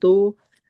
2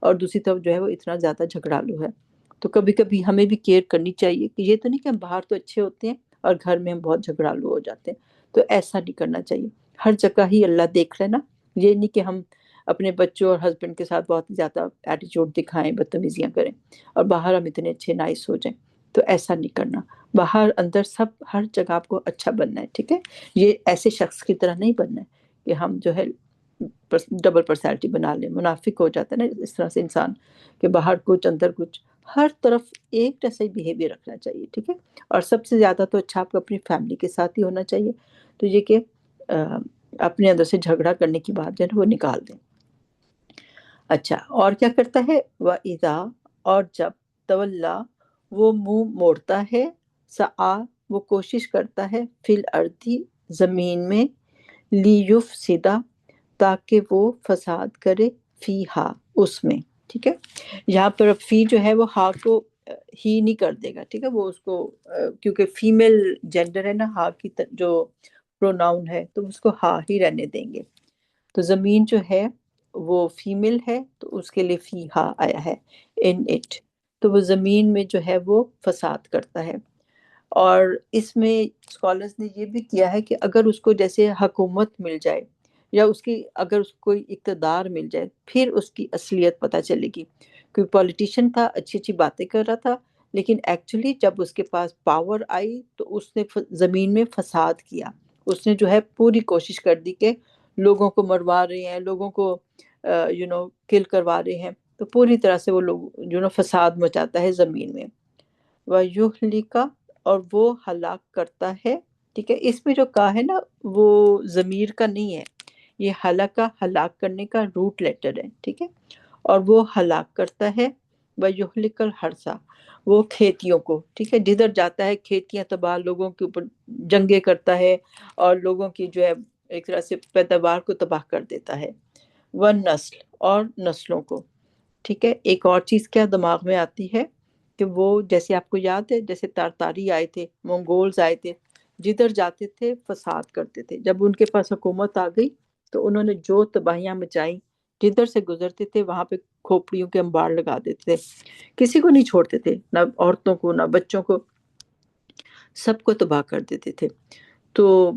اور دوسری طرف جو ہے وہ اتنا زیادہ جھگڑالو ہے. تو کبھی کبھی ہمیں بھی کیئر کرنی چاہیے کہ یہ تو نہیں کہ ہم باہر تو اچھے ہوتے ہیں اور گھر میں ہم بہت جھگڑالو ہو جاتے ہیں. تو ایسا نہیں کرنا چاہیے. ہر جگہ ہی اللہ دیکھ رہے نا. یہ نہیں کہ ہم اپنے بچوں اور ہسبینڈ کے ساتھ بہت زیادہ ایٹیچیوڈ دکھائیں، بدتمیزیاں کریں، اور باہر ہم اتنے اچھے نائس ہو جائیں. تو ایسا نہیں کرنا. باہر اندر سب ہر جگہ آپ کو اچھا بننا ہے، ٹھیک ہے. یہ ایسے شخص کی طرح نہیں بننا ہے کہ ہم جو ہے ڈبل پرسنالٹی بنا لیں. منافق ہو جاتا ہے نا اس طرح سے انسان، کہ باہر کچھ اندر کچھ. ہر طرف ایک جیسا ہی بیہیویئر رکھنا چاہیے، ٹھیک ہے. اور سب سے زیادہ تو اچھا آپ کو اپنی فیملی کے ساتھ ہی ہونا چاہیے. تو یہ کہ اپنے اندر سے جھگڑا کرنے کی بات جو ہے وہ نکال دیں. اچھا، اور کیا کرتا ہے؟ وَإِذَا، اور جب، تولا، وہ منہ موڑتا ہے، سعا، وہ کوشش کرتا ہے، فی الارض، زمین میں، لیفسد، تاکہ وہ فساد کرے، فیہا، اس میں. ٹھیک ہے. یہاں پر فی جو ہے وہ ہا کو ہی نہیں کر دے گا، ٹھیک ہے. وہ اس کو کیونکہ فیمیل جینڈر ہے نا، ہا کی جو پروناؤن ہے تو اس کو ہا ہی رہنے دیں گے. تو زمین جو ہے وہ فیمیل ہے تو اس کے لیے فی ہا آیا ہے، ان اٹ. تو وہ زمین میں جو ہے وہ فساد کرتا ہے. اور اس میں اسکالرز نے یہ بھی کیا ہے کہ اگر اس کو جیسے حکومت مل جائے یا اس کی اگر اس کو کوئی اقتدار مل جائے، پھر اس کی اصلیت پتہ چلے گی. کوئی پولیٹیشین تھا، اچھی اچھی باتیں کر رہا تھا، لیکن ایکچولی جب اس کے پاس پاور آئی تو اس نے زمین میں فساد کیا. اس نے جو ہے پوری کوشش کر دی کہ لوگوں کو مروا رہے ہیں، لوگوں کو کل کروا رہے ہیں. تو پوری طرح سے وہ لوگ فساد مچاتا ہے زمین میں. وَيُهْلِكَ، اور وہ ہلاک کرتا ہے. ٹھیک ہے. اس میں جو کہا ہے نا وہ ضمیر کا نہیں ہے، یہ ہلاکا، ہلاک کرنے کا روٹ لیٹر ہے. ٹھیک ہے. اور وہ ہلاک کرتا ہے. وَيُهْلِكَ الْحَرْثَ، وہ کھیتیوں کو. ٹھیک ہے. جدھر جاتا ہے کھیتیاں تباہ، لوگوں کے اوپر جنگیں کرتا ہے اور لوگوں کی جو ہے ایک طرح سے پیداوار کو تباہ کر دیتا ہے. وَالنَّسْلَ، اور نسلوں کو. ٹھیک ہے. ایک اور چیز کیا دماغ میں آتی ہے کہ وہ جیسے آپ کو یاد ہے جیسے تارتاری آئے تھے، منگولز آئے تھے، جدھر جاتے تھے فساد کرتے تھے. جب ان کے پاس حکومت آ گئی تو انہوں نے جو تباہیاں مچائیں، جدھر سے گزرتے تھے وہاں پہ کھوپڑیوں کے انبار لگا دیتے تھے. کسی کو نہیں چھوڑتے تھے، نہ عورتوں کو نہ بچوں کو، سب کو تباہ کر دیتے تھے. تو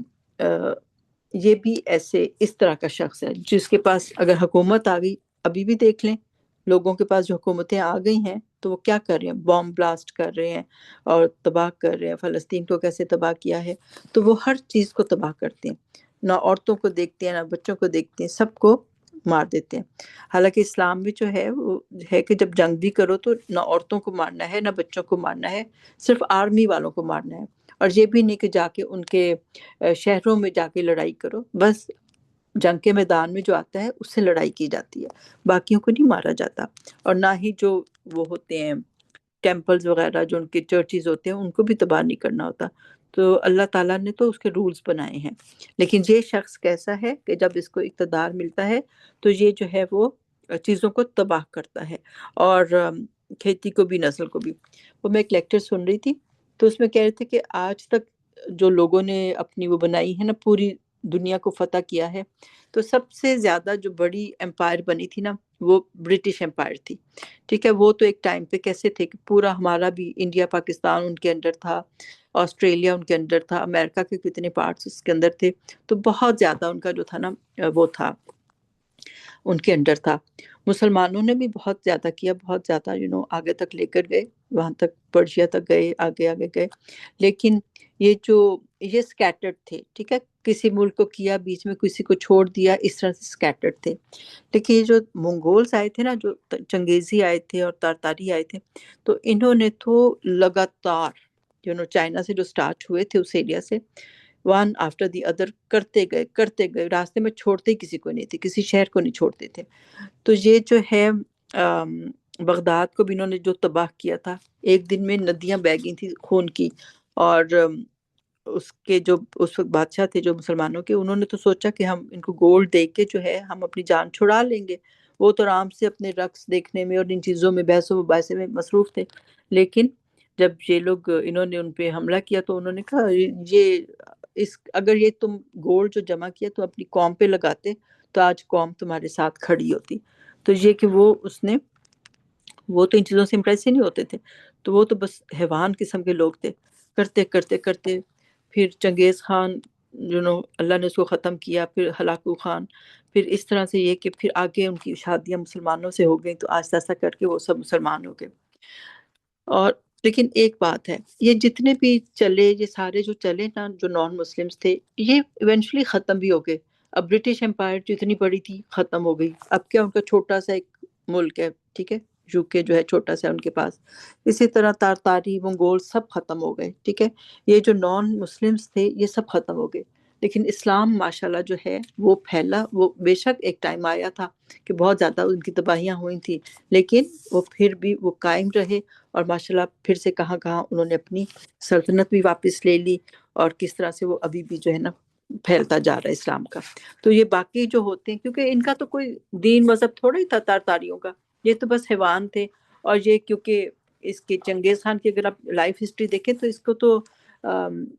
یہ بھی ایسے اس طرح کا شخص ہے جس کے پاس اگر حکومت آ گئی. ابھی بھی دیکھ لیں لوگوں کے پاس جو حکومتیں آ گئی ہیں تو وہ کیا کر رہے ہیں؟ بام بلاسٹ کر رہے ہیں اور تباہ کر رہے ہیں. فلسطین کو کیسے تباہ کیا ہے. تو وہ ہر چیز کو تباہ کرتے ہیں، نہ عورتوں کو دیکھتے ہیں نہ بچوں کو دیکھتے ہیں، سب کو مار دیتے ہیں. حالانکہ اسلام میں جو ہے وہ ہے کہ جب جنگ بھی کرو تو نہ عورتوں کو مارنا ہے نہ بچوں کو مارنا ہے، صرف آرمی والوں کو مارنا ہے. اور یہ بھی نہیں کہ جا کے ان کے شہروں میں جا کے لڑائی کرو. بس جنگ کے میدان میں جو آتا ہے اس سے لڑائی کی جاتی ہے، باقیوں کو نہیں مارا جاتا. اور نہ ہی جو وہ ہوتے ہیں ٹیمپلز وغیرہ، جو ان کے چرچز ہوتے ہیں، ان کو بھی تباہ نہیں کرنا ہوتا. تو اللہ تعالیٰ نے تو اس کے رولز بنائے ہیں. لیکن یہ شخص کیسا ہے کہ جب اس کو اقتدار ملتا ہے تو یہ جو ہے وہ چیزوں کو تباہ کرتا ہے، اور کھیتی کو بھی، نسل کو بھی. وہ میں ایک لیکچر سن رہی تھی تو اس میں کہہ رہے تھے کہ آج تک جو لوگوں نے اپنی وہ بنائی ہے نا، پوری دنیا کو فتح کیا ہے، تو سب سے زیادہ جو بڑی امپائر بنی تھی نا وہ برٹش امپائر تھی. ٹھیک ہے. وہ تو ایک ٹائم پہ کیسے تھے کہ پورا ہمارا بھی انڈیا پاکستان ان کے انڈر تھا، آسٹریلیا ان کے انڈر تھا، امریکہ کے کتنے پارٹس اس کے اندر تھے. تو بہت زیادہ ان کا جو تھا نا وہ تھا، ان کے انڈر تھا. مسلمانوں نے بھی بہت زیادہ کیا، بہت زیادہ آگے تک لے کر گئے، وہاں تک پرشیا تک گئے، آگے آگے گئے. لیکن یہ سکیٹرڈ تھے. ٹھیک ہے. کسی ملک کو کیا، بیچ میں کسی کو چھوڑ دیا، اس طرح سے سکیٹرڈ تھے. لیکن یہ جو منگولز آئے تھے نا، جو چنگیزی آئے تھے اور تارتاری آئے تھے، تو انہوں نے تو لگاتار چائنا سے جو سٹارٹ ہوئے تھے اس ایریا سے، ون آفٹر دی ادر کرتے گئے، راستے میں چھوڑتے ہی کسی کو نہیں تھے، کسی شہر کو نہیں چھوڑتے تھے. تو یہ جو ہے بغداد کو بھی انہوں نے جو تباہ کیا تھا، ایک دن میں ندیاں بہہ گئی تھیں خون کی. اور اس کے جو اس وقت بادشاہ تھے جو مسلمانوں کے، انہوں نے تو سوچا کہ ہم ان کو گولڈ دے کے جو ہے ہم اپنی جان چھڑا لیں گے. وہ تو آرام سے اپنے رقص دیکھنے میں اور ان چیزوں میں، بحث و مباحثے میں مصروف تھے. لیکن جب یہ لوگ انہوں نے ان پہ حملہ کیا تو انہوں نے کہا اگر یہ تم گولڈ جو جمع کیا تو اپنی قوم پہ لگاتے تو آج قوم تمہارے ساتھ کھڑی ہوتی. تو یہ کہ وہ تو ان چیزوں سے امپریس ہی نہیں ہوتے تھے، تو وہ تو بس حیوان قسم کے لوگ تھے، کرتے کرتے کرتے پھر چنگیز خان اللہ نے اس کو ختم کیا، پھر ہلاکو خان، پھر اس طرح سے یہ کہ پھر آگے ان کی شادیاں مسلمانوں سے ہو گئیں، تو آہستہ آہستہ کر کے وہ سب مسلمان ہو گئے۔ اور لیکن ایک بات ہے، یہ جتنے بھی چلے، یہ سارے جو چلے نا، جو نان مسلمس تھے، یہ ایونچولی ختم بھی ہو گئے۔ اب برٹش امپائر جو اتنی بڑی تھی ختم ہو گئی، اب کیا ان کا چھوٹا سا ایک ملک ہے، ٹھیک ہے، یوکے جو ہے چھوٹا سا ان کے پاس۔ اسی طرح تارتاری، منگول سب ختم ہو گئے، ٹھیک ہے، یہ جو نان مسلمس تھے یہ سب ختم ہو گئے۔ لیکن اسلام ماشاءاللہ جو ہے وہ پھیلا، وہ بے شک ایک ٹائم آیا تھا کہ بہت زیادہ ان کی تباہیاں ہوئی تھیں، لیکن وہ پھر بھی وہ قائم رہے، اور ماشاءاللہ پھر سے کہاں کہاں انہوں نے اپنی سلطنت بھی واپس لے لی، اور کس طرح سے وہ ابھی بھی جو ہے نا پھیلتا جا رہا ہے اسلام کا۔ تو یہ باقی جو ہوتے ہیں، کیونکہ ان کا تو کوئی دین مذہب تھوڑا ہی تھا تارتاریوں کا، یہ تو بس حیوان تھے۔ اور یہ کیونکہ اس کے چنگیز خان کی اگر آپ لائف ہسٹری دیکھیں تو اس کو تو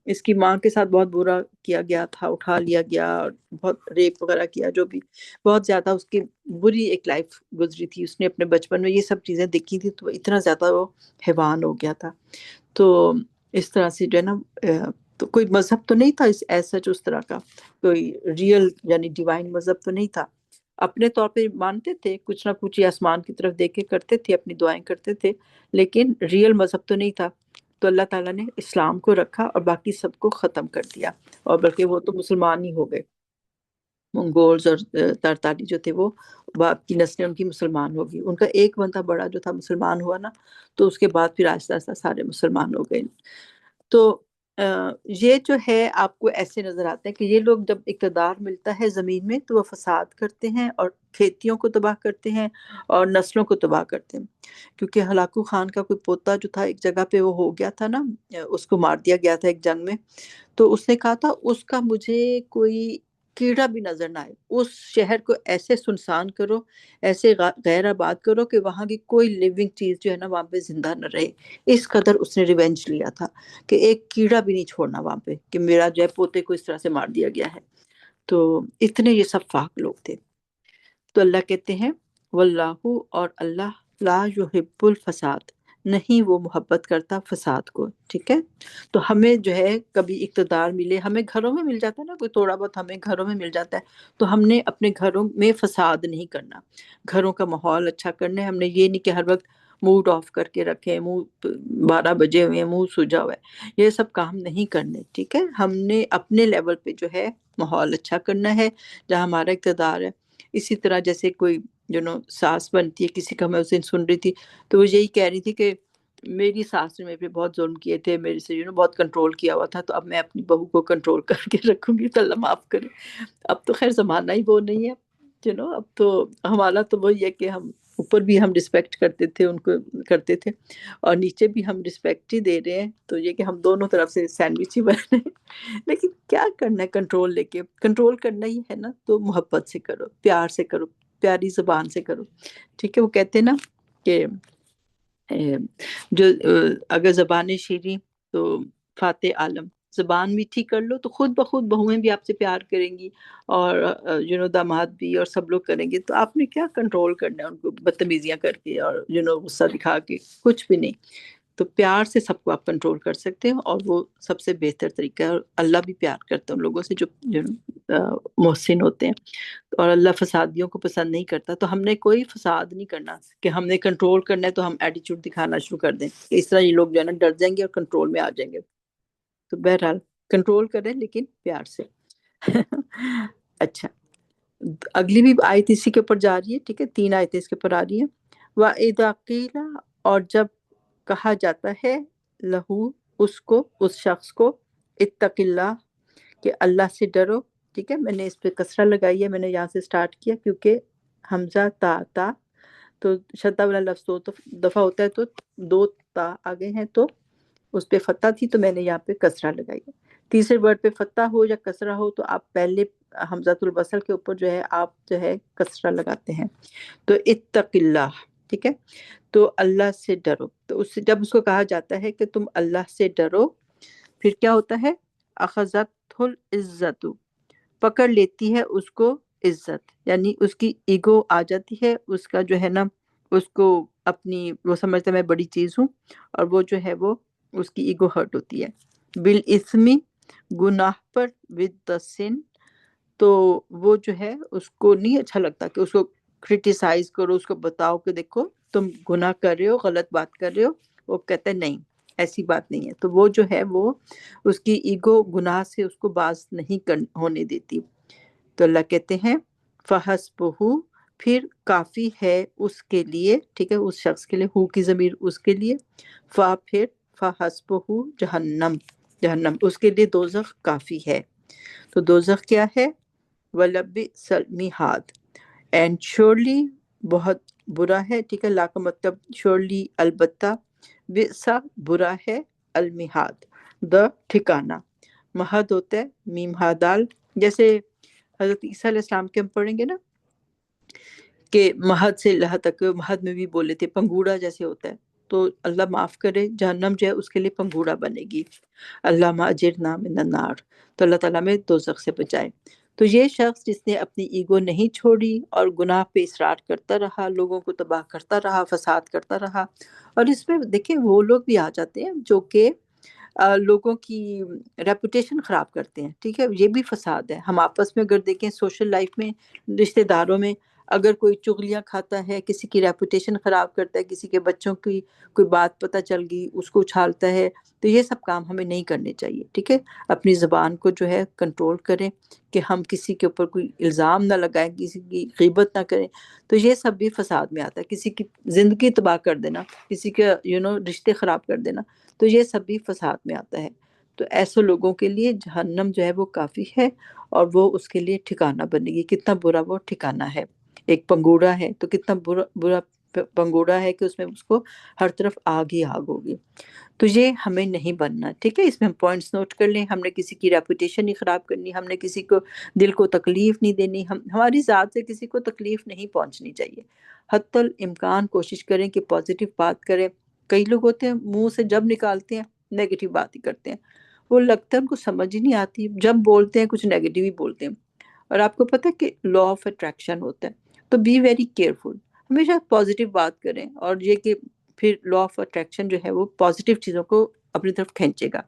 اس کی ماں کے ساتھ بہت برا کیا گیا تھا، اٹھا لیا گیا، اور بہت ریپ وغیرہ کیا، جو بھی بہت زیادہ اس کی بری ایک لائف گزری تھی، اس نے اپنے بچپن میں یہ سب چیزیں دیکھی تھی، تو اتنا زیادہ وہ حیوان ہو گیا تھا۔ تو اس طرح سے جو ہے نا تو کوئی مذہب تو نہیں تھا ایسا جو اس طرح کا کوئی ریئل یعنی ڈیوائن مذہب تو نہیں تھا، اپنے طور پہ مانتے تھے، کچھ نہ کچھ یہ آسمان کی طرف دیکھ کے کرتے تھے، اپنی دعائیں کرتے تھے، لیکن ریئل مذہب تو نہیں تھا۔ تو اللہ تعالیٰ نے اسلام کو رکھا اور باقی سب کو ختم کر دیا، اور بلکہ وہ تو مسلمان ہی ہو گئے، منگولز اور تارتاری جو تھے وہ باپ کی نسلیں ان کی مسلمان ہوگی، ان کا ایک بندہ بڑا جو تھا مسلمان ہوا نا، تو اس کے بعد پھر آہستہ آہستہ سارے مسلمان ہو گئے۔ تو یہ جو ہے آپ کو ایسے نظر آتا ہے کہ یہ لوگ جب اقتدار ملتا ہے زمین میں تو وہ فساد کرتے ہیں، اور کھیتیوں کو تباہ کرتے ہیں، اور نسلوں کو تباہ کرتے ہیں۔ کیونکہ ہلاکو خان کا کوئی پوتا جو تھا ایک جگہ پہ وہ ہو گیا تھا نا، اس کو مار دیا گیا تھا ایک جنگ میں، تو اس نے کہا تھا اس کا مجھے کوئی کیڑا بھی نظر نہ آئے، اس شہر کو ایسے سنسان کرو، ایسے غیر آباد کرو کہ وہاں کی کوئی لیونگ چیز جو ہے نا وہاں پہ زندہ نہ رہے۔ اس قدر اس نے ریونج لیا تھا کہ ایک کیڑا بھی نہیں چھوڑنا وہاں پہ، کہ میرا جو ہے پوتے کو اس طرح سے مار دیا گیا ہے۔ تو اتنے یہ سب فاک لوگ تھے۔ تو اللہ کہتے ہیں واللہ، اور اللہ لا یحب الفساد، نہیں وہ محبت کرتا فساد کو، ٹھیک ہے۔ تو ہمیں جو ہے کبھی اقتدار ملے، ہمیں گھروں میں مل جاتا ہے نا، کوئی تھوڑا بہت ہمیں گھروں میں مل جاتا ہے، تو ہم نے اپنے گھروں میں فساد نہیں کرنا، گھروں کا ماحول اچھا کرنا ہے۔ ہم نے یہ نہیں کہ ہر وقت موڈ آف کر کے رکھے، منہ 12 بجے ہوئے ہیں، منہ سوجا ہوا ہے، یہ سب کام نہیں کرنے، ٹھیک ہے۔ ہم نے اپنے لیول پہ جو ہے ماحول اچھا کرنا ہے جہاں ہمارا اقتدار ہے۔ اسی طرح جیسے کوئی ساس بنتی ہے کسی کا، میں اس دن سن رہی تھی تو وہ یہی کہہ رہی تھی کہ میری ساس نے میرے پہ بہت ظلم کیے تھے، میرے سے بہت کنٹرول کیا ہوا تھا، تو اب میں اپنی بہو کو کنٹرول کر کے رکھوں گی، تو اللہ معاف کرے۔ اب تو خیر زمانہ ہی وہ نہیں ہے، اب تو ہمارا تو وہی ہے کہ ہم اوپر بھی ہم رسپیکٹ کرتے تھے، ان کو کرتے تھے، اور نیچے بھی ہم رسپیکٹ ہی دے رہے ہیں، تو یہ کہ ہم دونوں طرف سے سینڈوچ ہی بن رہے ہیں۔ لیکن کیا کرنا ہے، کنٹرول لے کے کنٹرول کرنا ہی ہے نا، تو محبت سے کرو، پیار سے کرو، پیاری زبان سے کرو، ٹھیک ہے۔ وہ کہتے ہیں نا کہ جو اگر زبان شیریں تو فاتح عالم، زبان میٹھی کر لو تو خود بخود بہویں بھی آپ سے پیار کریں گی، اور داماد بھی، اور سب لوگ کریں گے۔ تو آپ نے کیا کنٹرول کرنا ہے ان کو بدتمیزیاں کر کے اور غصہ دکھا کے، کچھ بھی نہیں۔ تو پیار سے سب کو آپ کنٹرول کر سکتے ہیں، اور وہ سب سے بہتر طریقہ ہے، اور اللہ بھی پیار کرتا ہے ان لوگوں سے جو محسن ہوتے ہیں، اور اللہ فسادیوں کو پسند نہیں کرتا۔ تو ہم نے کوئی فساد نہیں کرنا کہ ہم نے کنٹرول کرنا ہے تو ہم ایٹیچیوڈ دکھانا شروع کر دیں، اس طرح یہ لوگ جو ہے نا ڈر جائیں گے اور کنٹرول میں آ جائیں گے۔ تو بہرحال کنٹرول کریں لیکن پیار سے۔ اچھا، اگلی بھی آیت اسی کے اوپر جا رہی ہے، ٹھیک ہے، 3 آیتیں اس کے اوپر آ رہی ہیں۔ وَإِذَا قِيلَ، اور جب کہا جاتا ہے، لہو، اس کو، اس شخص کو، اتق اللہ، کہ اللہ سے ڈرو، ٹھیک ہے۔ میں نے اس پہ کسرہ لگائی ہے، میں نے یہاں سے سٹارٹ کیا کیونکہ حمزہ تا تو شدہ والا لفظ 2 دفعہ ہوتا ہے، تو 2 تا آگے ہیں، تو اس پہ فتح تھی تو میں نے یہاں پہ کسرہ لگائی ہے۔ تیسرے ورڈ پہ فتح ہو یا کسرہ ہو تو آپ پہلے حمزۃ الوصل کے اوپر جو ہے آپ جو ہے کسرہ لگاتے ہیں۔ تو اتق اللہ، ٹھیک ہے، تو اللہ سے ڈرو۔ تو جب اس کو کہا جاتا ہے کہ تم اللہ سے ڈرو، پھر کیا ہوتا ہے؟ اخذت العزت، پکڑ لیتی ہے اس کو عزت، یعنی اس کی ایگو آ جاتی ہے، اس کا جو ہے نا اس کو اپنی وہ سمجھتا ہے میں بڑی چیز ہوں، اور وہ جو ہے وہ اس کی ایگو ہرٹ ہوتی ہے۔ بالاسمی، گناہ پر، ود دا سن، تو وہ جو ہے اس کو نہیں اچھا لگتا کہ اس کو کرٹیسائز کرو، اس کو بتاؤ کہ دیکھو تم گناہ کر رہے ہو، غلط بات کر رہے ہو۔ وہ کہتے ہیں نہیں، ایسی بات نہیں ہے، تو وہ جو ہے وہ اس کی ایگو گناہ سے اس کو باز نہیں ہونے دیتی۔ تو اللہ کہتے ہیں فَحَسْبُهُ، پھر کافی ہے اس کے لیے، ٹھیک ہے، اس شخص کے لیے، ہو کی ضمیر اس کے لیے، پھر فَحَسْبُهُ جہنم، جہنم اس کے لیے دوزخ کافی ہے۔ تو دوزخ کیا ہے؟ وَلَبِئْسَ الْمِہَادُ، اینڈ شیورلی بہت برا ہے، ٹھیک ہے، لا کا مطلب شیورلی البتہ، بئسا برا ہے، المہاد دا ٹھکانہ، مہد ہوتا ہے میم ہا دال، جیسے حضرت عیسیٰ علیہ السلام کے ہم پڑھیں گے نا کہ مہد سے لہ تک، مہد میں بھی بولے تھے پنگوڑا جیسے ہوتا ہے، تو اللہ معاف کرے جہنم جو ہے اس کے لیے پنگوڑا بنے گی۔ اللہ اجرنا من النار، تو اللہ تعالیٰ میں دوزخ سے بچائے۔ تو یہ شخص جس نے اپنی ایگو نہیں چھوڑی اور گناہ پہ اصرار کرتا رہا، لوگوں کو تباہ کرتا رہا، فساد کرتا رہا، اور اس میں دیکھیں وہ لوگ بھی آ جاتے ہیں جو کہ لوگوں کی ریپوٹیشن خراب کرتے ہیں، ٹھیک ہے، یہ بھی فساد ہے۔ ہم آپس میں اگر دیکھیں سوشل لائف میں، رشتہ داروں میں، اگر کوئی چغلیاں کھاتا ہے، کسی کی ریپوٹیشن خراب کرتا ہے، کسی کے بچوں کی کوئی بات پتہ چل گئی اس کو اچھالتا ہے، تو یہ سب کام ہمیں نہیں کرنے چاہیے، ٹھیک ہے۔ اپنی زبان کو جو ہے کنٹرول کریں کہ ہم کسی کے اوپر کوئی الزام نہ لگائیں، کسی کی غیبت نہ کریں، تو یہ سب بھی فساد میں آتا ہے۔ کسی کی زندگی تباہ کر دینا، کسی کے رشتے خراب کر دینا، تو یہ سب بھی فساد میں آتا ہے۔ تو ایسے لوگوں کے لیے جہنم جو ہے وہ کافی ہے، اور وہ اس کے لیے ٹھکانہ بنے گی۔ کتنا برا وہ ٹھکانہ ہے، ایک پنگوڑا ہے تو کتنا برا پنگوڑا ہے کہ اس میں اس کو ہر طرف آگ ہی آگ ہوگی۔ تو یہ ہمیں نہیں بننا، ٹھیک ہے۔ اس میں ہم پوائنٹس نوٹ کر لیں، ہم نے کسی کی ریپوٹیشن نہیں خراب کرنی، ہم نے کسی کو دل کو تکلیف نہیں دینی، ہماری ذات سے کسی کو تکلیف نہیں پہنچنی چاہیے۔ حتی الامکان کوشش کریں کہ پازیٹیو بات کریں۔ کئی لوگ ہوتے ہیں منہ سے جب نکالتے ہیں نیگیٹو بات ہی کرتے ہیں، وہ لگتا ہے ان کو سمجھ ہی نہیں آتی، جب بولتے ہیں کچھ نیگیٹو ہی بولتے ہیں۔ اور آپ کو پتہ ہے کہ لا آف اٹریکشن ہوتا ہے، تو بی ویری کیئرفل، ہمیشہ پازیٹیو بات کریں، اور یہ کہ پھر لا آف اٹریکشن جو ہے وہ پازیٹیو چیزوں کو اپنی طرف کھینچے گا۔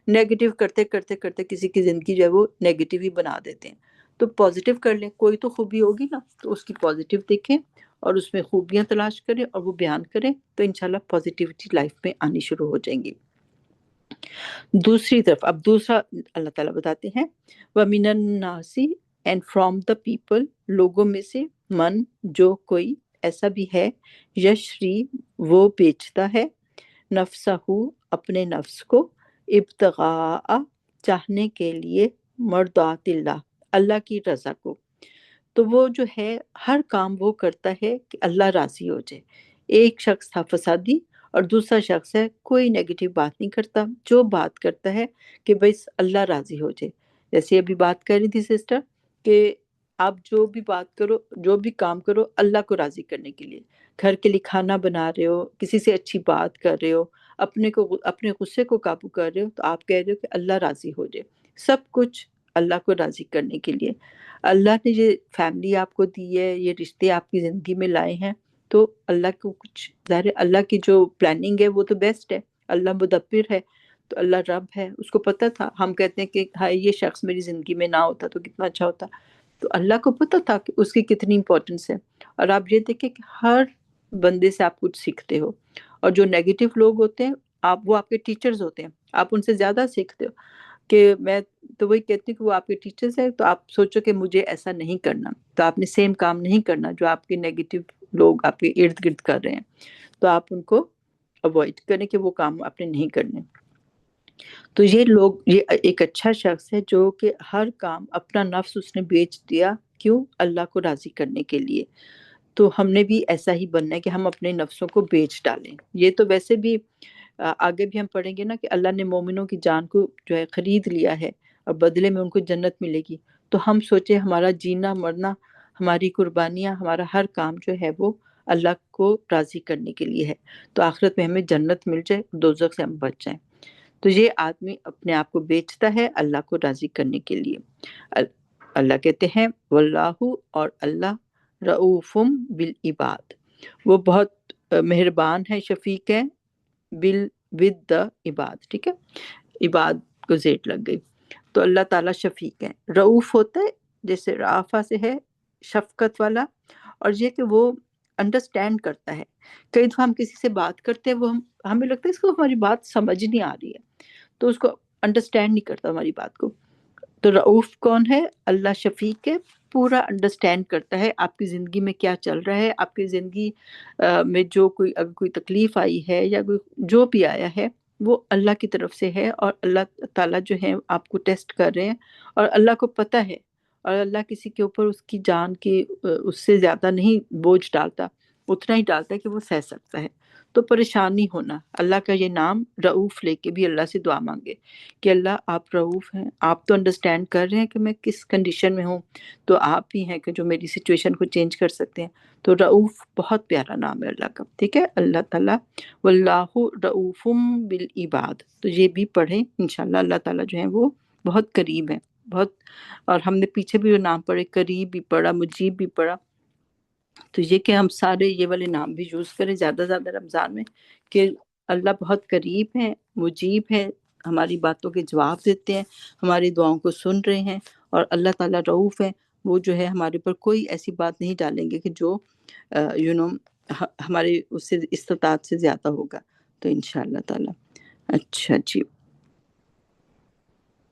نیگیٹو کرتے کرتے کرتے کسی کی زندگی جو ہے وہ نیگیٹو ہی بنا دیتے ہیں۔ تو پازیٹیو کر لیں، کوئی تو خوبی ہوگی نا، تو اس کی پازیٹیو دیکھیں اور اس میں خوبیاں تلاش کریں اور وہ بیان کریں، تو انشاءاللہ پازیٹیوٹی لائف میں آنی شروع ہو جائیں گی۔ دوسری طرف اب دوسرا اللہ تعالیٰ بتاتے ہیں وَمِنَ النَّاسِ، اینڈ فرام دا پیپل، لوگوں میں سے، من جو کوئی ایسا بھی ہے، یشری وہ بیچتا ہے، نفسہ اپنے نفس کو، ابتغاء چاہنے کے لیے، مرضات اللہ اللہ کی رضا کو۔ تو وہ جو ہے ہر کام وہ کرتا ہے کہ اللہ راضی ہو جائے۔ ایک شخص تھا فسادی، اور دوسرا شخص ہے کوئی نیگیٹو بات نہیں کرتا، جو بات کرتا ہے کہ بس اللہ راضی ہو جائے۔ جیسے ابھی بات کر رہی تھی سسٹر کہ آپ جو بھی بات کرو، جو بھی کام کرو، اللہ کو راضی کرنے کے لیے۔ گھر کے لیے کھانا بنا رہے ہو، کسی سے اچھی بات کر رہے ہو، اپنے غصے کو قابو کر رہے ہو، تو آپ کہہ رہے ہو کہ اللہ راضی ہو جائے۔ سب کچھ اللہ کو راضی کرنے کے لیے۔ اللہ نے یہ فیملی آپ کو دی ہے، یہ رشتے آپ کی زندگی میں لائے ہیں، تو اللہ کو کچھ ظاہر ہے، اللہ کی جو پلاننگ ہے وہ تو بیسٹ ہے۔ اللہ مدبر ہے، تو اللہ رب ہے، اس کو پتہ تھا۔ ہم کہتے ہیں کہ ہائے یہ شخص میری زندگی میں نہ ہوتا تو کتنا اچھا ہوتا، تو اللہ کو پتہ تھا کہ اس کی کتنی امپورٹنس ہے۔ اور آپ یہ دیکھیں کہ ہر بندے سے آپ کچھ سیکھتے ہو، اور جو نیگیٹو لوگ ہوتے ہیں وہ آپ کے ٹیچرز ہوتے ہیں، آپ ان سے زیادہ سیکھتے ہو۔ کہ میں تو وہی کہتی ہوں کہ وہ آپ کے ٹیچرز ہیں، تو آپ سوچو کہ مجھے ایسا نہیں کرنا، تو آپ نے سیم کام نہیں کرنا جو آپ کے نیگیٹو لوگ آپ کے ارد گرد کر رہے ہیں، تو آپ ان کو اوائڈ کریں کہ وہ کام آپ نے نہیں کرنے۔ تو یہ ایک اچھا شخص ہے جو کہ ہر کام اپنا نفس اس نے بیچ دیا، کیوں؟ اللہ کو راضی کرنے کے لیے۔ تو ہم نے بھی ایسا ہی بننا ہے کہ ہم اپنے نفسوں کو بیچ ڈالیں۔ یہ تو ویسے بھی آگے بھی ہم پڑھیں گے نا کہ اللہ نے مومنوں کی جان کو جو ہے خرید لیا ہے، اور بدلے میں ان کو جنت ملے گی۔ تو ہم سوچیں ہمارا جینا مرنا، ہماری قربانیاں، ہمارا ہر کام جو ہے وہ اللہ کو راضی کرنے کے لیے ہے، تو آخرت میں ہمیں جنت مل جائے، دوزخ سے ہم بچ جائیں۔ تو یہ آدمی اپنے آپ کو بیچتا ہے اللہ کو راضی کرنے کے لیے۔ اللہ کہتے ہیں واللہ، اور اللہ رؤوفم بالعباد، وہ بہت مہربان ہے، شفیق ہے، بال ود دا عباد، ٹھیک ہے، عباد کو زیٹ لگ گئی، تو اللہ تعالیٰ شفیق ہے۔ رعوف ہوتا ہے جیسے رافہ سے ہے، شفقت والا، اور یہ کہ وہ انڈرسٹینڈ کرتا ہے۔ کئی دفعہ ہم کسی سے بات کرتے ہیں، وہ ہمیں لگتا ہے اس کو ہماری بات سمجھ نہیں آ رہی ہے، تو اس کو انڈرسٹینڈ نہیں کرتا ہماری بات کو۔ تو رعوف کون ہے؟ اللہ شفیق ہے، پورا انڈرسٹینڈ کرتا ہے آپ کی زندگی میں کیا چل رہا ہے، آپ کی زندگی میں جو کوئی اگر کوئی تکلیف آئی ہے یا کوئی جو بھی آیا ہے وہ اللہ کی طرف سے ہے، اور اللہ تعالیٰ جو ہے آپ کو ٹیسٹ کر رہے ہیں، اور اللہ کو پتہ ہے، اور اللہ کسی کے اوپر اس کی جان کی اس سے زیادہ نہیں بوجھ ڈالتا، اتنا ہی ڈالتا ہے کہ وہ سہ سکتا ہے۔ تو پریشان نہیں ہونا، اللہ کا یہ نام رعوف لے کے بھی اللہ سے دعا مانگے کہ اللہ آپ رعوف ہیں، آپ تو انڈرسٹینڈ کر رہے ہیں کہ میں کس کنڈیشن میں ہوں، تو آپ ہی ہیں کہ جو میری سچویشن کو چینج کر سکتے ہیں۔ تو رعوف بہت پیارا نام ہے اللہ کا، ٹھیک ہے، اللہ تعالیٰ واللہ رعوفم بالعباد، تو یہ بھی پڑھیں انشاءاللہ۔ اللہ تعالیٰ جو ہیں وہ بہت قریب ہیں، بہت، اور ہم نے پیچھے بھی وہ نام پڑھے، قریب بھی پڑھا، مجیب بھی پڑھا، تو یہ کہ ہم سارے یہ والے نام بھی یوز کریں زیادہ سے زیادہ رمضان میں، کہ اللہ بہت قریب ہیں، مجیب ہیں، ہماری باتوں کے جواب دیتے ہیں، ہماری دعاؤں کو سن رہے ہیں، اور اللہ تعالیٰ رعوف ہیں، وہ جو ہے ہمارے پر کوئی ایسی بات نہیں ڈالیں گے کہ جو ہمارے اس سے استطاعت سے زیادہ ہوگا، تو انشاءاللہ تعالیٰ۔ اچھا جی،